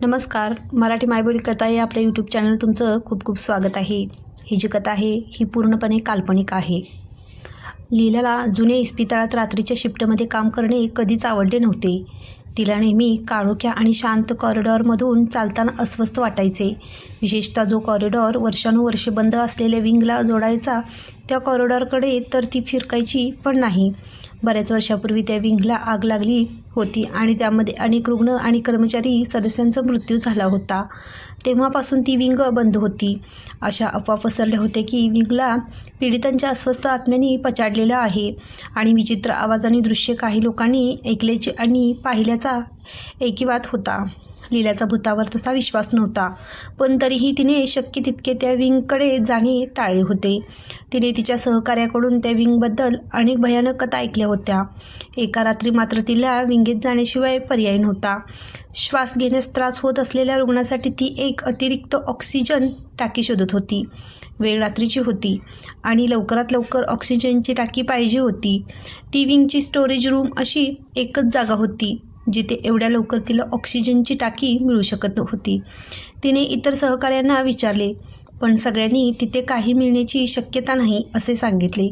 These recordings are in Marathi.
नमस्कार. मराठी मायबोली कथा या आपल्या यूट्यूब चॅनल तुमचं खूप खूप स्वागत आहे. ही जी कथा आहे ही पूर्णपणे काल्पनिक आहे. लीलाला जुन्या इस्पितळात रात्रीच्या शिफ्टमध्ये काम करणे कधीच आवडले नव्हते. तिला नेहमी काळोख्या आणि शांत कॉरिडॉरमधून चालताना अस्वस्थ वाटायचे. विशेषतः जो कॉरिडॉर वर्षानुवर्षे बंद असलेल्या विंगला जोडायचा त्या कॉरिडॉरकडे तर ती फिरकायची पण नाही. बऱ्याच वर्षापूर्वी त्या विंगला आग लागली होती आणि त्यामध्ये अनेक रुग्ण आणि कर्मचारी सदस्यांचा मृत्यू झाला होता. तेव्हापासून ती विंग बंद होती. अशा अफवा पसरल्या होत्या की विंगला पीडितांच्या अस्वस्थ आत्म्यांनी पछाडलेलं आहे आणि विचित्र आवाज आणि दृश्य काही लोकांनी ऐकल्याचे आणि पाहिल्याचा ऐकिवात होता. लीलाचा भूतावर तसा विश्वास नव्हता, पण तरीही तिने शक्य तितके त्या विंगकडे जाणे टाळले होते. तिने तिच्या सहकार्याकडून त्या विंगबद्दल अनेक भयानक कथा ऐकल्या होत्या. एका रात्री मात्र तिला विंगेत जाण्याशिवाय पर्याय नव्हता. श्वास घेण्यास त्रास होत असलेल्या रुग्णासाठी ती एक अतिरिक्त ऑक्सिजन टाकी शोधत होती. वेळ रात्रीची होती आणि लवकरात लवकर ऑक्सिजनची टाकी पाहिजे होती. ती विंगची स्टोरेज रूम अशी एकच जागा होती जिथे एवढ्या लवकर तिला ऑक्सिजनची टाकी मिळू शकत होती. तिने इतर सहकाऱ्यांना विचारले, पण सगळ्यांनी तिथे काही मिळण्याची शक्यता नाही असे सांगितले.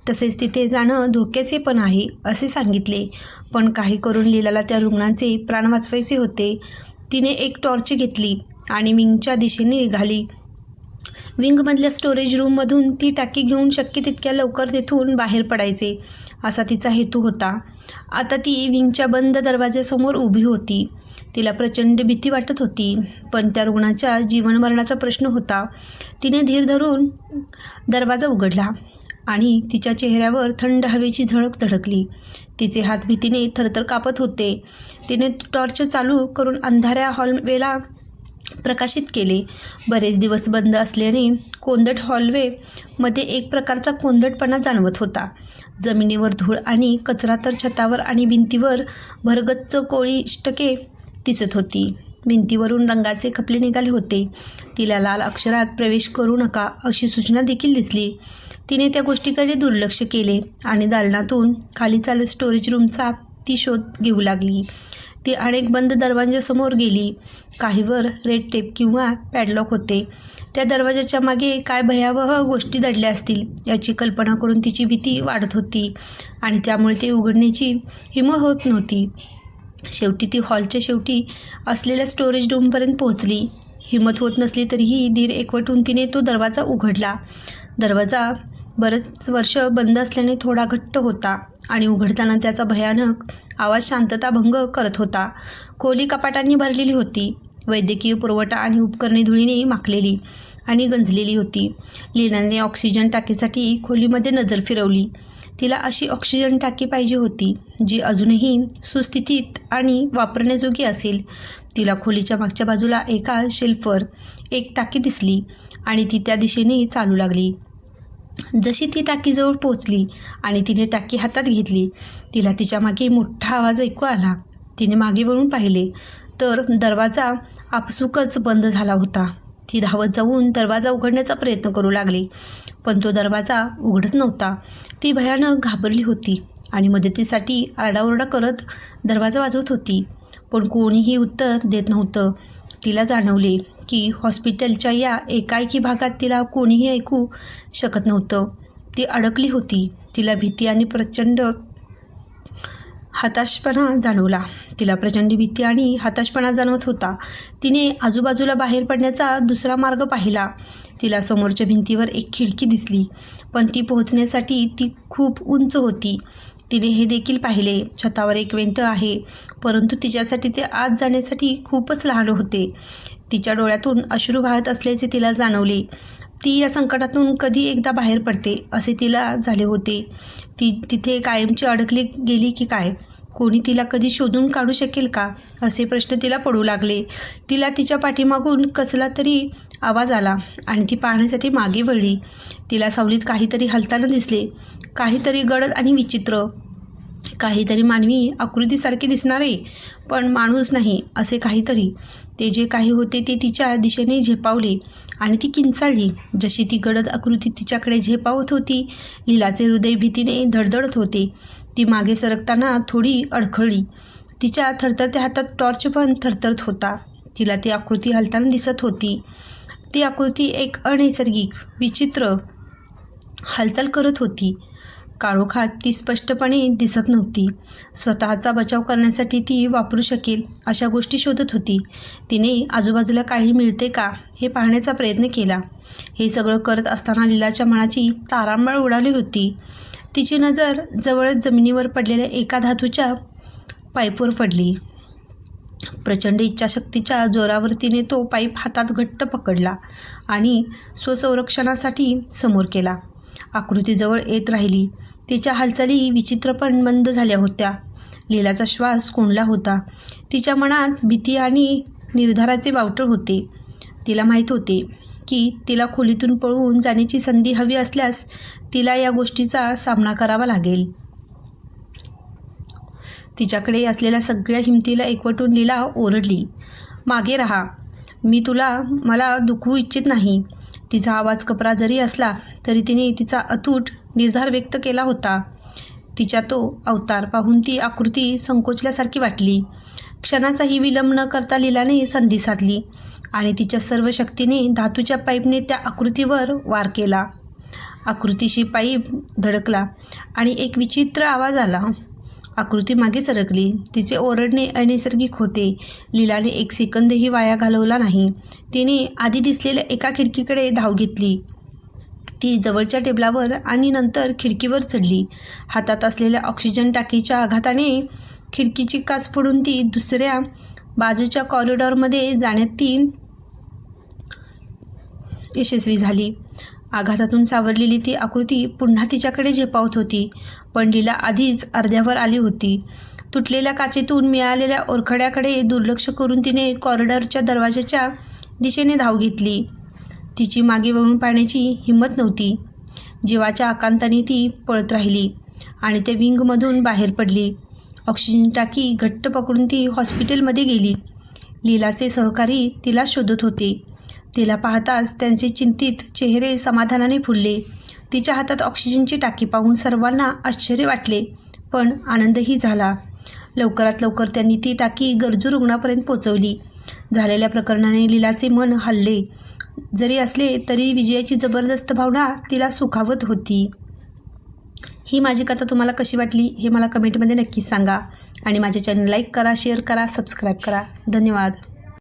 तसेच तिथे जाणं धोक्याचे पण आहे असे सांगितले. पण काही करून लीलाला त्या रुग्णांचे प्राण वाचवायचे होते. तिने एक टॉर्च घेतली आणि विंगच्या दिशेने निघाली. विंगमधल्या स्टोरेज रूममधून ती टाकी घेऊन शक्य तितक्या लवकर तेथून बाहेर पडायचे असा तिचा हेतू होता. आता ती विंगच्या बंद दरवाज्यासमोर उभी होती. तिला प्रचंड भीती वाटत होती, पण त्या रुग्णाच्या जीवनमरणाचा प्रश्न होता. तिने धीर धरून दरवाजा उघडला आणि तिच्या चेहऱ्यावर थंड हवेची झळक धडकली. तिचे हात भीतीने थरथर कापत होते. तिने टॉर्च चालू करून अंधाऱ्या हॉलवेला प्रकाशित केले. बरेच दिवस बंद असल्याने कोंदट हॉलवेमध्ये एक प्रकारचा कोंदटपणा जाणवत होता. जमिनीवर धूळ आणि कचरा तर छतावर आणि भिंतीवर भरगच्च कोळिष्टके दिसत होती. भिंतीवरून रंगाचे खपले निघाले होते. तिला लाल अक्षरात प्रवेश करू नका अशी सूचना देखील दिसली. तिने त्या गोष्टीकडे दुर्लक्ष केले आणि दालनातून खाली चालत स्टोरेज रूमचा ती शोध घेऊ लागली. ती अनेक बंद दरवाजांसमोर गेली. काहीवर रेड टेप किंवा पॅडलॉक होते. त्या दरवाजाच्या मागे काय भयावह गोष्टी दडल्या असतील याची कल्पना करून तिची भीती वाढत होती आणि त्यामुळे ते उघडण्याची हिंमत होत नव्हती. शेवटी ती हॉलच्या शेवटी असलेल्या स्टोरेज रूमपर्यंत पोहोचली. हिंमत होत नसली तरीही धीर एकवटून तिने तो दरवाजा उघडला. दरवाजा बरेच वर्ष बंद असल्याने थोडा घट्ट होता आणि उघडताना त्याचा भयानक आवाज शांतता भंग करत होता. खोली कपाटांनी भरलेली होती. वैद्यकीय पुरवठा आणि उपकरणे धुळीने माखलेली आणि गंजलेली होती. लीलाने ऑक्सिजन टाकीसाठी खोलीमध्ये नजर फिरवली. तिला अशी ऑक्सिजन टाकी पाहिजे होती जी अजूनही सुस्थितीत आणि वापरण्याजोगी असेल. तिला खोलीच्या मागच्या बाजूला एका शेल्फवर एक टाकी दिसली आणि ती त्या दिशेने चालू लागली. जशी ती टाकीजवळ पोहोचली आणि तिने टाकी हातात घेतली, तिला तिच्या मागे मोठा आवाज ऐकू आला. तिने मागे वळून पाहिले तर दरवाजा आपसुकच बंद झाला होता. ती धावत जाऊन दरवाजा उघडण्याचा प्रयत्न करू लागली, पण तो दरवाजा उघडत नव्हता. ती भयानक घाबरली होती आणि मदतीसाठी आरडाओरडा करत दरवाजा वाजवत होती, पण कोणीही उत्तर देत नव्हतं. तिला जाणवले की हॉस्पिटलच्या या एकाएकी भागात तिला कोणीही ऐकू शकत नव्हतं. ती अडकली होती. तिला भीती आणि प्रचंड हताशपणा जाणवला. तिला प्रचंड भीती आणि हताशपणा जाणवत होता. तिने आजूबाजूला बाहेर पडण्याचा दुसरा मार्ग पाहिला. तिला समोरच्या भिंतीवर एक खिडकी दिसली, पण ती पोहोचण्यासाठी ती खूप उंच होती. तिने हे देखील पाहिले, छतावर एक वेंट आहे, परंतु तिच्यासाठी ते आत जाण्यासाठी खूपच लहान होते. तिच्या डोळ्यातून अश्रू वाहत असल्याचे तिला जाणवले. ती या संकटातून कधी एकदा बाहेर पडते असे तिला झाले होते. ती तिथे कायमची अडकली गेली की काय? कोणी तिला कधी शोधून काढू शकेल का असे प्रश्न तिला पडू लागले. तिला तिच्या पाठीमागून कसला तरी आवाज आला आणि ती पाहण्यासाठी मागे वळली. तिला सावलीत काहीतरी हलताना दिसले. काहीतरी गडद आणि विचित्र, काहीतरी मानवी आकृतीसारखे दिसणारे पण माणूस नाही असे काहीतरी. ते जे काही होते ते तिच्या दिशेने झेपावले आणि ती किंचाळली. जशी ती गडद आकृती तिच्याकडे झेपावत होती, लीलाचे हृदय भीतीने धडधडत होते. ती मागे सरकताना थोडी अडखळली. तिच्या थरथरत्या हातात टॉर्च पण थरथरत होता. तिला ती आकृती हलताना दिसत होती. ती आकृती एक अनैसर्गिक, विचित्र हालचाल करत होती. काळोखात ती स्पष्टपणे दिसत नव्हती. स्वतःचा बचाव करण्यासाठी ती वापरू शकेल अशा गोष्टी शोधत होती. तिने आजूबाजूला काही मिळते का हे पाहण्याचा प्रयत्न केला. हे सगळं करत असताना लीलाच्या मनाची तारांबळ उडाली होती. तिची नजर जवळच जमिनीवर पडलेल्या एका धातूच्या पाईपवर पडली. प्रचंड इच्छाशक्तीच्या जोरावर तिने तो पाईप हातात घट्ट पकडला आणि स्वसंरक्षणासाठी समोर केला. आकृती जवळ येत राहिली. तिच्या हालचाली विचित्र पण मंद झाल्या होत्या. लीलाचा श्वास कोंडला होता. तिच्या मनात भीती आणि निर्धाराचे वावटळ होते. तिला माहीत होते की तिला खोलीतून पळून जाण्याची संधी हवी असल्यास तिला या गोष्टीचा सामना करावा लागेल. तिच्याकडे असलेल्या सगळ्या हिमतीला एकवटून लीला ओरडली, मागे राहा, मला दुखवू इच्छित नाही. तिचा आवाज कपरा जरी असला तरी तिने तिचा अतूट निर्धार व्यक्त केला होता. तिच्या तो अवतार पाहून ती आकृती संकोचल्यासारखी वाटली. क्षणाचाही विलंब न करता लीलाने संधी साधली आणि तिच्या सर्व शक्तीने धातूच्या पाईपने त्या आकृतीवर वार केला. आकृतीशी पाईप धडकला आणि एक विचित्र आवाज आला. आकृती मागे सरकली. तिचे ओरडणे अनैसर्गिक होते. लीलाने एक सेकंदही वाया घालवला नाही. तिने आधी दिसलेल्या एका खिडकीकडे धाव घेतली. ती जवळच्या टेबलावर आणि नंतर खिडकीवर चढली. हातात असलेल्या ऑक्सिजन टाकीच्या आघाताने खिडकीची काच फोडून ती दुसऱ्या बाजूच्या कॉरिडॉरमध्ये जाण्यात ती यशस्वी झाली. आघातातून सावरलेली ती आकृती पुन्हा तिच्याकडे झेपावत होती, पण लीला आधीच अर्ध्यावर आली होती. तुटलेल्या काचेतून मिळालेल्या ओरखड्याकडे दुर्लक्ष करून तिने कॉरिडॉरच्या दरवाजाच्या दिशेने धाव घेतली. तिची मागे वळून पाहण्याची हिंमत नव्हती. जीवाच्या आकांताने ती पळत राहिली आणि त्या विंगमधून बाहेर पडली. ऑक्सिजन टाकी घट्ट पकडून ती हॉस्पिटलमध्ये गेली. लीलाचे सहकारी तिला शोधत होते. तिला पाहताच त्यांचे चिंतित चेहरे समाधानाने फुलले. तिच्या हातात ऑक्सिजनची टाकी पाहून सर्वांना आश्चर्य वाटले, पण आनंदही झाला. लवकरात लवकर त्यांनी ती टाकी गरजू रुग्णापर्यंत पोचवली. झालेल्या प्रकरणाने लीलाचे मन हलले जरी असले तरी विजयाची जबरदस्त भावना तिला सुखावत होती. ही माझी कथा तुम्हाला कशी वाटली हे मला कमेंटमध्ये नक्कीच सांगा आणि माझे चॅनल लाईक करा, शेअर करा, सबस्क्राईब करा. धन्यवाद.